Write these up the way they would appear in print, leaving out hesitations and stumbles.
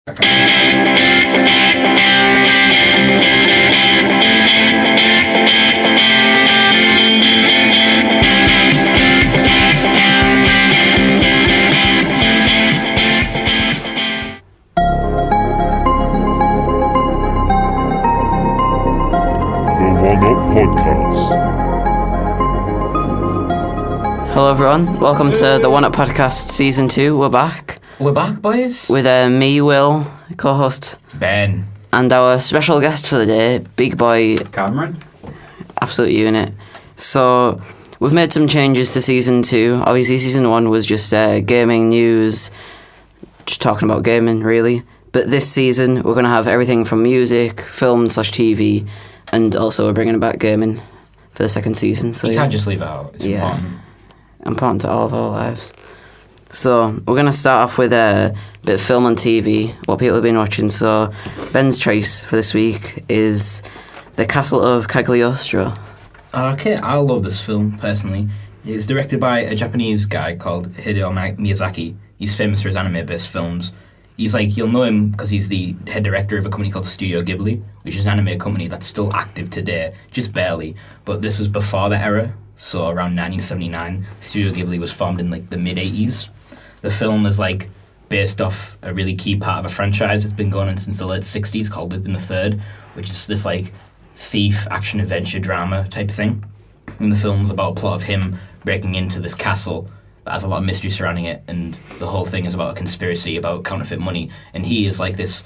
Hello everyone, welcome to the One Up Podcast Season 2. We're back. We're back, boys. With me, Will, co-host, Ben, and our special guest for the day, Big Boy Cameron. Absolute unit. So, we've made some changes to Season 2. Obviously, Season 1 was just gaming news, just talking about gaming, really. But this season, we're going to have everything from music, film/TV, and also we're bringing back gaming for the second season. So you can't just leave it out. It's important to all of our lives. So we're going to start off with a bit of film and TV, what people have been watching. So Ben's choice for this week is The Castle of Cagliostro. Okay, I love this film, personally. It's directed by a Japanese guy called Hideo Miyazaki. He's famous for his anime-based films. He's you'll know him because he's the head director of a company called Studio Ghibli, which is an anime company that's still active today, just barely. But this was before that era. So around 1979, Studio Ghibli was formed in the mid-80s. The film is based off a really key part of a franchise that's been going on since the late 60s called Lupin the Third, which is this thief action adventure drama type thing. And the film's about a plot of him breaking into this castle that has a lot of mystery surrounding it, and the whole thing is about a conspiracy about counterfeit money. And he is this,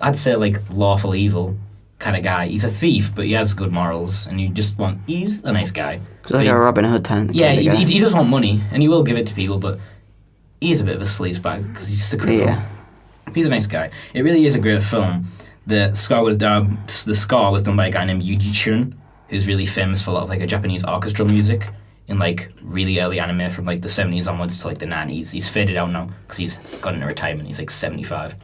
I'd say lawful evil kind of guy. He's a thief, but he has good morals, and he's a nice guy. So a Robin Hood type. Yeah, he does want money, and he will give it to people, but he is a bit of a sleazebag because he's just a criminal. Yeah. He's a nice guy. It really is a great film. The score was done by a guy named Yuji Chun, who's really famous for a lot of a Japanese orchestral music in really early anime from the 70s onwards to the 90s. He's faded out now because he's gone into retirement. He's 75.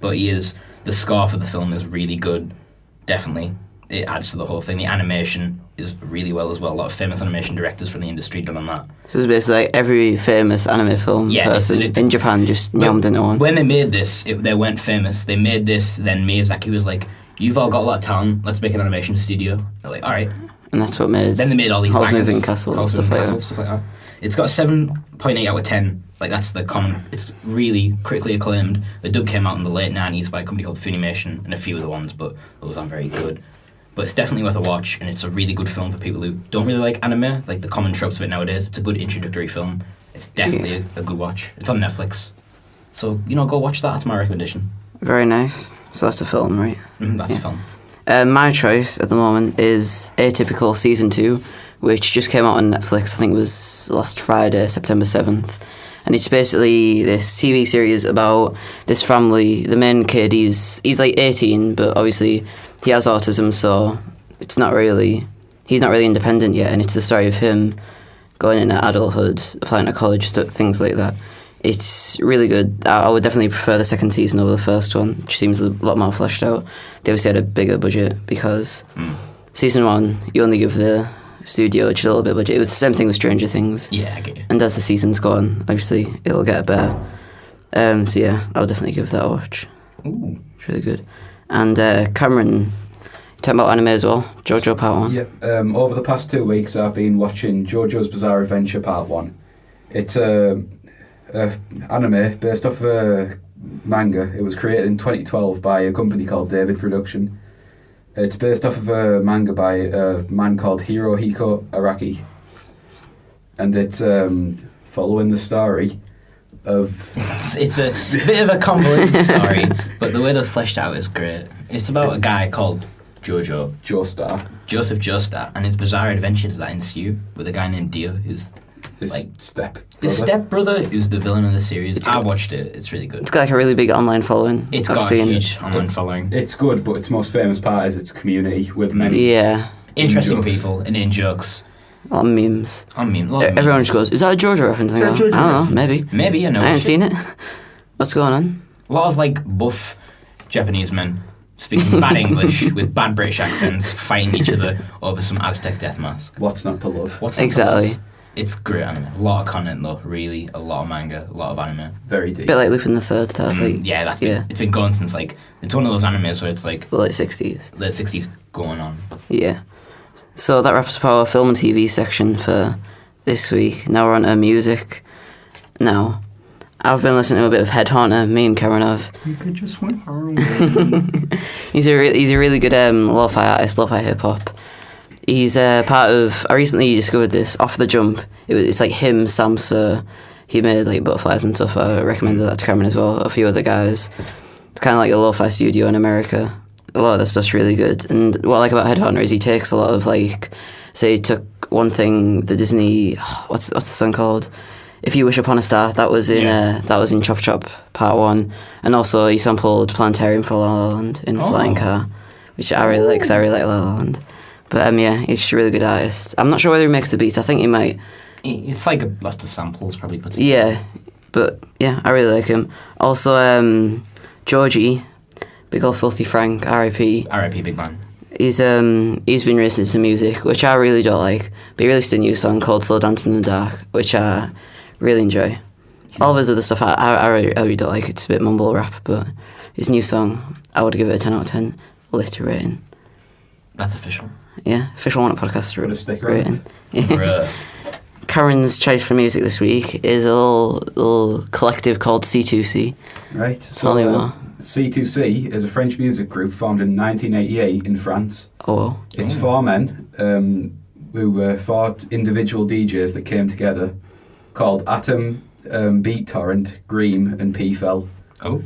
But the score for the film is really good. Definitely. It adds to the whole thing. The animation is really well as well. A lot of famous animation directors from the industry done on that. So it's basically every famous anime film person in Japan just yammed into one. When they made this, they weren't famous. They made this, then Miyazaki was you've all got a lot of talent, let's make an animation studio. They're alright. And that's what made... Then they made all these House Moving Castle and stuff like that. It's got 7.8 out of 10. That's the common... It's really critically acclaimed. The dub came out in the late 90s by a company called Funimation and a few other ones, but those aren't very good. But it's definitely worth a watch, and it's a really good film for people who don't really like anime, the common tropes of it nowadays. It's a good introductory film. It's definitely a good watch. It's on Netflix. So, go watch that. That's my recommendation. Very nice. So that's the film, right? That's the film. My choice at the moment is Atypical Season 2, which just came out on Netflix. I think it was last Friday, September 7th. And it's basically this TV series about this family. The main kid, he's 18, but obviously he has autism, so he's not really independent yet. And it's the story of him going into adulthood, applying to college, things like that. It's really good. I would definitely prefer the second season over the first one, which seems a lot more fleshed out. They obviously had a bigger budget because Season 1, you only give the studio just a little bit of budget. It was the same thing with Stranger Things. Yeah, I get you. And as the seasons go on, obviously, it'll get better. So yeah, I'll definitely give that a watch. Ooh. It's really good. And Cameron, talking about anime as well, JoJo Part 1. Yeah, over the past 2 weeks I've been watching JoJo's Bizarre Adventure Part 1. It's a anime based off a manga. It was created in 2012 by a company called David Production. It's based off of a manga by a man called Hirohiko Araki. And it's following the story of... It's a bit of a convoluted story, but the way they're fleshed out is great. It's about a guy called Joseph Joestar, and his bizarre adventures that ensue with a guy named Dio, who's his stepbrother, who's the villain of the series. I've watched it. It's really good. It's got a really big online following. It's got a huge online following. It's good, but its most famous part is its community with many interesting people and in jokes. A lot of memes. Everyone just goes, is that a JoJo reference? I don't know, maybe. Maybe, I know. I haven't seen it. What's going on? A lot of buff Japanese men speaking bad English with bad British accents, fighting each other over some Aztec death mask. What's not to love? Exactly. It's great anime. A lot of content though, really. A lot of manga, a lot of anime. Very A deep. bit like Lupin the Third. That's like Yeah, it's been going since like it's one of those animes where it's like the late 60s. late 60s going on. Yeah. So that wraps up our film and TV section for this week. Now we're on to music. Now, I've been listening to a bit of Headhunter. Me and Karen have. You could just went home. He's a really good lo-fi artist, lo-fi hip hop. He's part of. I recently discovered this Off the Jump. It's like him, Samsa. He made like Butterflies and stuff. I recommended that to Cameron as well. A few other guys. It's kind of like a lo-fi studio in America. A lot of the stuff's really good. And what I like about Headhunter is he takes a lot of like, say he took one thing, the Disney. What's the song called? If You Wish Upon a Star. That was in Chop Chop Part 1, and also he sampled Planetarium for La La Land in Flying Car, which I really like because I really like La La Land. But yeah, he's just a really good artist. I'm not sure whether he makes the beats. I think he might. It's like a lot of samples probably put together. Yeah, but yeah, I really like him. Also, Georgie, big old Filthy Frank, R.I.P. R.I.P. Big Man. He's been racing to music, which I really don't like. But he released a new song called Slow Dance in the Dark, which I really enjoy. All of his other stuff I really don't like. It's a bit mumble rap, but his new song, I would give it a 10 out of 10 lit rating. That's official. Yeah, official One Up Podcast Put a sticker on rating. it. Yeah. Karen's choice for music this week is a little collective called C2C. Right. Tell me more. C2C is a French music group formed in 1988 in France. Oh, well. It's four men who were four individual DJs that came together called Atom, Beat Torrent, Greem and P-Fel. Oh.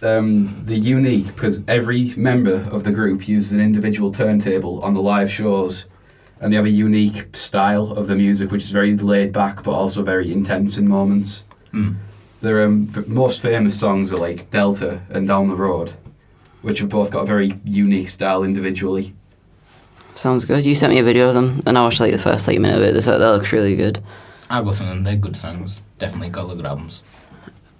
They're unique because every member of the group uses an individual turntable on the live shows, and they have a unique style of the music which is very laid back but also very intense in moments. Their most famous songs are like Delta and Down the Road, which have both got a very unique style individually. Sounds good. You sent me a video of them, and I watched like the first minute of it. That looks really good. I've listened to them. They're good songs. Definitely got good albums.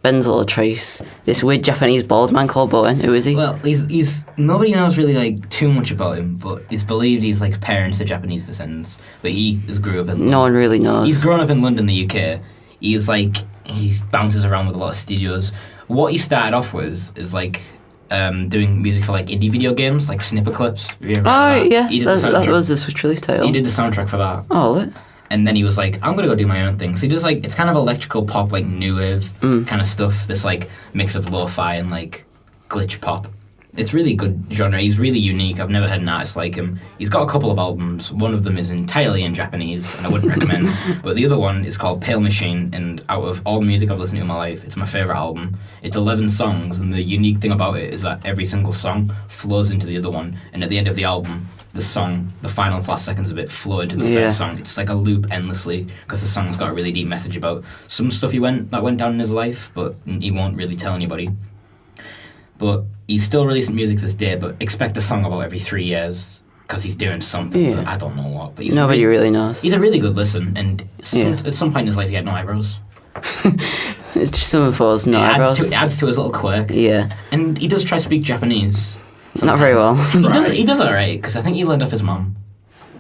Ben's little trace. This weird Japanese bald man called Bowen. Who is he? Well, he's nobody knows really like too much about him, but it's believed he's like parents to Japanese descendants. But he grew up in London. No one really knows. He's grown up in London, the UK. He bounces around with a lot of studios. What he started off with is like doing music for like indie video games, like snipper clips. Have you ever heard of that? That was the Switch release title. He did the soundtrack for that. Oh, lit. And then he was like, I'm gonna go do my own thing. So he does like, it's kind of electrical pop, like new wave kind of stuff. This like mix of lo-fi and like glitch pop. It's really good genre. He's really unique. I've never had an artist like him. He's got a couple of albums. One of them is entirely in Japanese, and I wouldn't recommend. But the other one is called Pale Machine, and out of all the music I've listened to in my life, it's my favourite album. It's 11 songs, and the unique thing about it is that every single song flows into the other one, and at the end of the album, the song, the final last seconds of it flow into the first song. It's like a loop endlessly, because the song's got a really deep message about some stuff that went down in his life, but he won't really tell anybody. But he's still releasing music to this day, but expect a song about every 3 years, because he's doing something. I don't know what. But Nobody really knows. He's a really good listen, and at some point in his life he had no eyebrows. It's just some of those no eyebrows. It adds to his little quirk. Yeah. And he does try to speak Japanese. Sometimes. Not very well. He does alright, because I think he learned off his mum.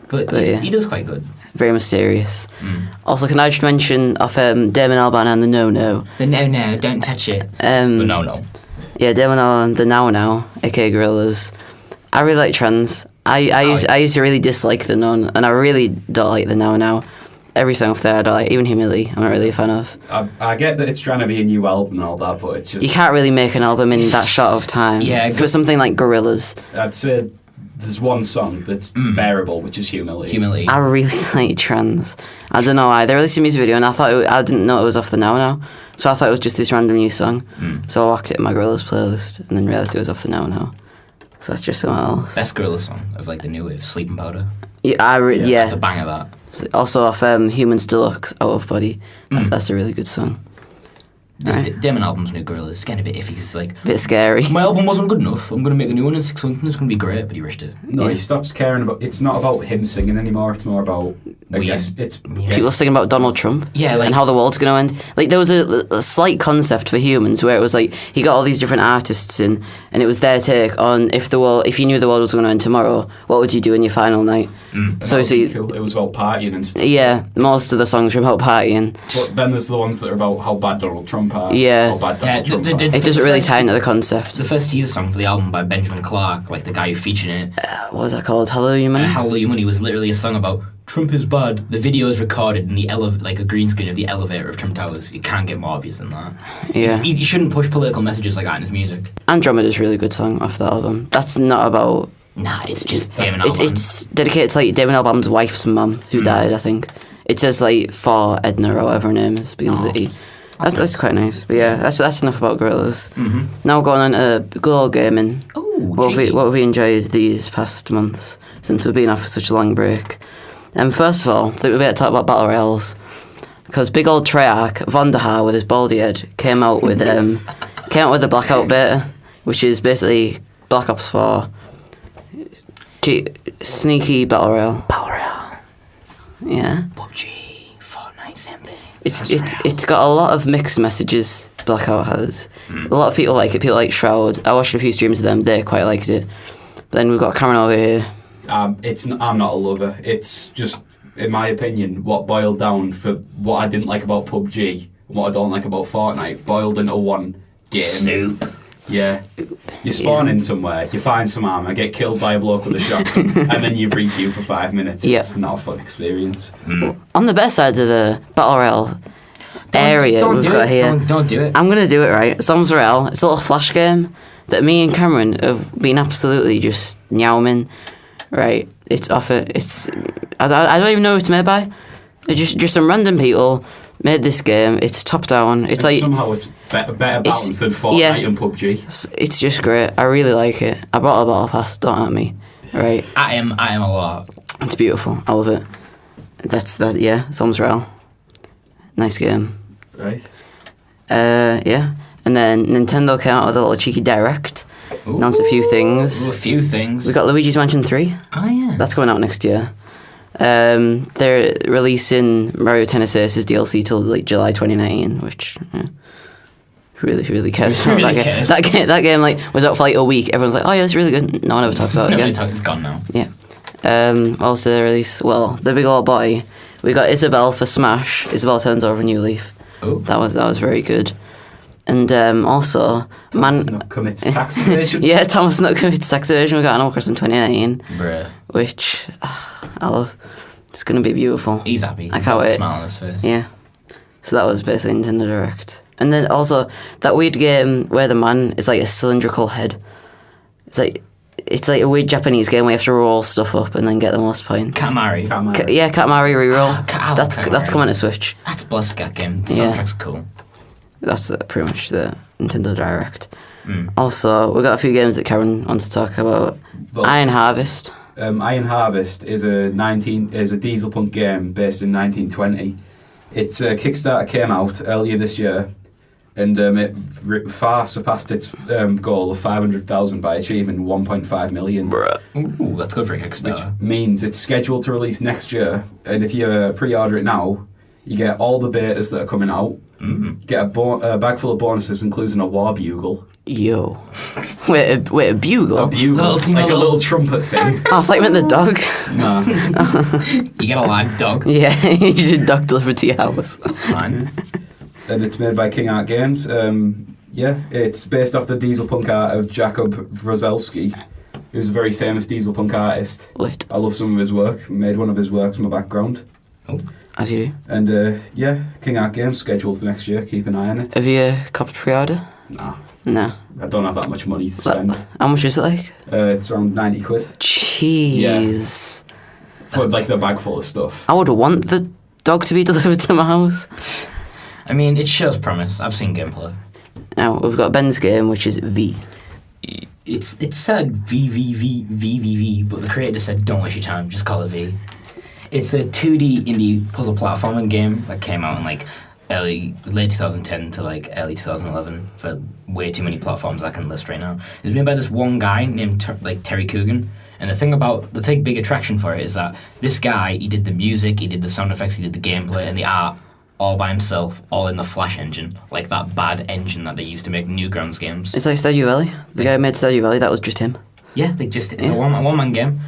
But he does quite good. Very mysterious. Also, can I just mention off Damon Albarn and the No-No? The No-No, don't touch it. The No-No. Yeah, Damon Albarn, the Now, aka Gorillaz. I really like trance. I used to really dislike the Nun, and I really don't like the Now. Every song off there I don't like, even Humility, I'm not really a fan of. I get that it's trying to be a new album and all that, but it's just... You can't really make an album in that short of time. For something like Gorillaz. I'd say there's one song that's bearable, which is Humility. I really like trance. I don't know why. They released a music video and I didn't know it was off the Now. So I thought it was just this random new song. So I whacked it in my Gorillaz playlist and then realised it was off the Now. So that's just something else. Best Gorillaz song of like the new wave, Sleeping Powder. Yeah. That's a banger, that. Also off Humans Deluxe, Out of Body. That's a really good song. Damon album's new Gorillaz. It's getting a bit iffy. It's like... A bit scary. My album wasn't good enough. I'm going to make a new one in 6 months and it's going to be great, but he rushed it. No, he stops caring about... It's not about him singing anymore. It's more about I guess it's People singing about Donald Trump, Yeah, like- and how the world's going to end. Like there was a slight concept for Humans where it was like he got all these different artists in, and it was their take on if you knew the world was going to end tomorrow, what would you do in your final night? So you see, cool. It was about partying and stuff. yeah, most of the songs are about partying. But then there's the ones that are about how bad Donald Trump are. Yeah. How bad Donald Trump they are. did- It doesn't really first- tie into the concept. The first teaser song for the album by Benjamin Clark, like the guy who featured in it, What was that called? Hallelujah, man. Hallelujah Money, was literally a song about Trump is bad. The video is recorded in the like a green screen of the elevator of Trump Towers. You can't get more obvious than that. Yeah. You shouldn't push political messages like that in his music. Andromeda's a really good song off that album. That's not about. Nah, it's just Damon It's, Albarn. it's dedicated to like Damon Albarn's wife's mum who died, I think. It says like for Edna or whatever her name is, begins with E. That's quite nice. But yeah, that's enough about Gorillaz. Now we're going on to good old gaming. What have we enjoyed these past months since we've been off for such a long break? First of all, I think we better talk about Battle Royales. Because big old Treyarch, Von der Haar with his baldy head, came out with the blackout beta, which is basically Black Ops 4. Sneaky Battle Royale. Battle Royale, Yeah. PUBG, Fortnite, same thing. It's got a lot of mixed messages, Blackout has. A lot of people like it, people like Shroud. I watched a few streams of them, they quite liked it. But then we've got Cameron over here. I'm not a lover. It's just, in my opinion, what boiled down for what I didn't like about PUBG and what I don't like about Fortnite boiled into one game. Soup. Yeah. You spawn in somewhere, you find some armour, get killed by a bloke with a shotgun, and then you re-queue for 5 minutes. It's not a fun experience. On the best side of the Battle Royale area we've got here. Don't do it. I'm going to do it, right? Zombies Royale. It's a little flash game that me and Cameron have been absolutely just nyowming. Right? It's off it. I don't even know who it's made by. It's just some random people made this game. It's top down. It's like somehow it's better balance than Fortnite and PUBG. It's just great. I really like it. I brought a battle pass. Don't at me. Right? I am a lot. It's beautiful. I love it. That's that. Yeah, Zombies Royale. Nice game. Right. Yeah. And then Nintendo came out with a little cheeky direct. Announced a few things. A few things. We got Luigi's Mansion 3. Oh yeah. That's coming out next year. They're releasing Mario Tennis Aces DLC till like July 2019, which who really cares about that game? cares? That game like was out for like a week. Everyone's like, oh yeah, it's really good. No one ever talks about it again. It's gone now. Yeah. What else did they release? Well, the big old boy. We got Isabelle for Smash. Isabelle turns over a new leaf. Oh. That was very good. And also, Not commits tax evasion. yeah, Thomas Not commits tax evasion. We got Animal Crossing 2019, Bruh. which I love. It's gonna be beautiful. He's happy. I He's can't got a wait. smile on his face. Yeah. So that was basically Nintendo Direct. And then also that weird game where the man is like a cylindrical head. It's like a weird Japanese game where you have to roll stuff up and then get the most points. Katamari. Katamari reroll. I love That's Katamari. coming to Switch. That's a blessed cat game. The Yeah. soundtrack's cool. That's pretty much the Nintendo Direct. Also, we got a few games that Karen wants to talk about. Well, Iron Harvest. Iron Harvest is a diesel punk game based in 1920. Its Kickstarter came out earlier this year, and it far surpassed its goal of 500,000 by achieving 1.5 million. Ooh, that's good for a Which Kickstarter. means it's scheduled to release next year, and if you pre-order it now, you get all the betas that are coming out. Get a bag full of bonuses, including a war bugle. Yo. Wait, a bugle? A bugle, like a little trumpet thing. Oh, I thought you meant the dog. Nah. You get a live dog. Yeah, you should dog deliver to your house. That's fine. And it's made by King Art Games. It's based off the diesel punk art of Jakob Wrozelski, who's a very famous diesel punk artist. Lit. I love some of his work. Made one of his works my background. As you do. And King Art Games scheduled for next year. Keep an eye on it. Have you copped pre-order? Nah, No. I don't have that much money to spend. How much is it like? It's around 90 quid Jeez. for like the bag full of stuff. I would want the dog to be delivered to my house. I mean, it shows promise. I've seen gameplay. Now, we've got Ben's game, which is V. It said V, but the creator said don't waste your time, just call it V. It's a 2D indie puzzle platforming game that came out in like late 2010 to like early 2011 for way too many platforms I can list right now. It was made by this one guy named Terry Coogan, And the big attraction for it is that this guy, he did the music, he did the sound effects, he did the gameplay and the art all by himself, all in the Flash engine, like that bad engine that they used to make Newgrounds games. It's like Stardew Valley. The guy who made Stardew Valley, that was just him. Yeah, it's a one-man game.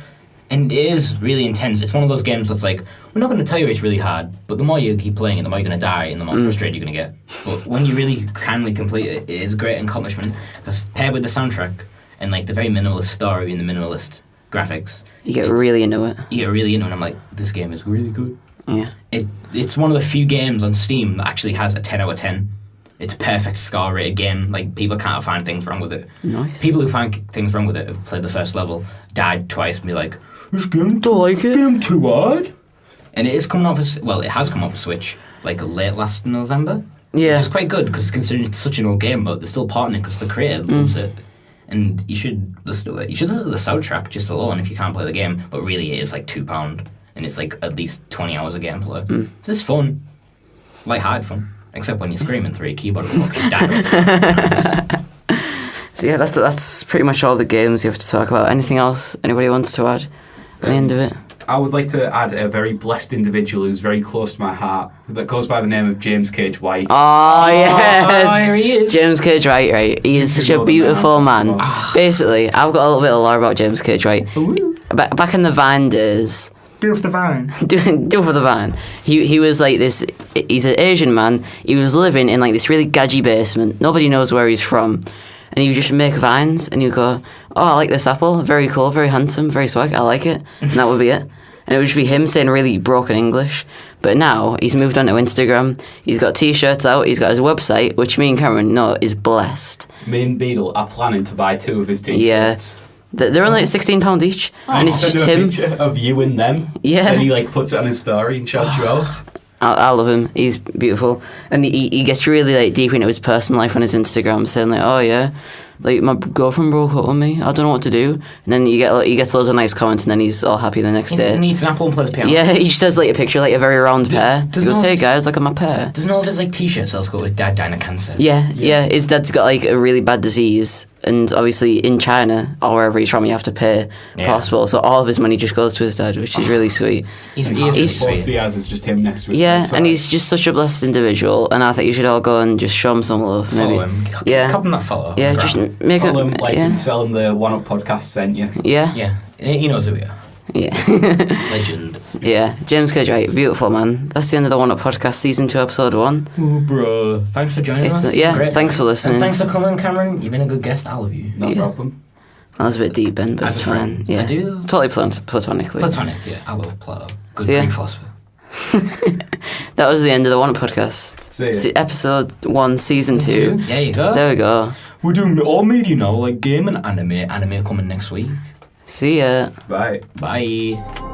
And it is really intense. It's one of those games that's like, we're not going to tell you it's really hard, but the more you keep playing it, the more you're going to die and the more frustrated you're going to get. But when you really kindly complete it, it is a great accomplishment. Because paired with the soundtrack and like the very minimalist story and the minimalist graphics, You get really into it. You get really into it and I'm like, this game is really good. Yeah. It's one of the few games on Steam that actually has a 10 out of 10. It's a perfect score rated game. Like, people can't find things wrong with it. Nice. People who find things wrong with it have played the first level, died twice, and be like, this game Don't like it. game too hard. And it is coming off it has come off for Switch like late last November. Yeah. Which is quite good because considering it's such an old game, but they're still porting it because the creator loves it. And you should listen to it. You should listen to the soundtrack just alone if you can't play the game. But really, it is like £2, and it's like at least 20 hours of gameplay. It's just fun, light-hearted fun. Except when you're screaming through your keyboard because you die. So yeah, that's pretty much all the games you have to talk about. Anything else anybody wants to add at the end of it? I would like to add a very blessed individual who's very close to my heart that goes by the name of James Cage White. Oh, yes! Oh, here he is. James Cage White, right? He is such a beautiful man. Basically, I've got a little bit of lore about James Cage White. Back in the Vine days... Do for the Vine. Do for the Vine. He was like this... He's an Asian man. He was living in like this really gadgy basement. Nobody knows where he's from. And he would just make vines, and you'd go, oh, I like this apple, very cool, very handsome, very swag, I like it. And that would be it. And it would just be him saying really broken English. But now, he's moved on to Instagram, he's got T-shirts out, he's got his website, which me and Cameron know is blessed. Me and Beadle are planning to buy 2 of his T-shirts. Yeah. They're only like £16 each, and it's just him. A picture of you and them. Yeah. And he like puts it on his story and shouts you out. I love him. He's beautiful, and he gets really like deep into his personal life on his Instagram, saying like, "Oh yeah, like my girlfriend broke up with me. I don't know what to do." And then he gets loads of nice comments, and then he's all happy the next day. He eats an apple and plays piano. Yeah, he just does like a picture, like a very round pear. He goes, "Hey guys, look at my pear." Doesn't all of his like T-shirt sales go with his dad dying of cancer? Yeah. His dad's got like a really bad disease, and obviously in China or wherever he's from, you have to pay for hospital. So all of his money just goes to his dad, which is really sweet. He's supposed he has is just him next to his bedside. And he's just such a blessed individual, and I think you should all go and just show him some love. Follow him. Cop him that follow. Yeah, just make him like and tell him the One Up podcast sent you. Yeah. Yeah. He knows who we are. Yeah. Legend. Yeah. James Cage White, beautiful man. That's the end of the One Up podcast, season 2, episode 1. Ooh, bro. Thanks for joining us. Yeah, thanks for listening. And thanks for coming, Cameron. You've been a good guest. I love you. No problem. That was a bit deep, Ben, but it's fine. Yeah. I do. Totally platonically. Platonic, yeah. I love Plato. Good So, yeah. Greek philosopher. That was the end of the One Up podcast. Episode 1, season 2. There you go. There we go. We're doing all media now, like game and anime. Anime coming next week. See ya. Bye. Bye.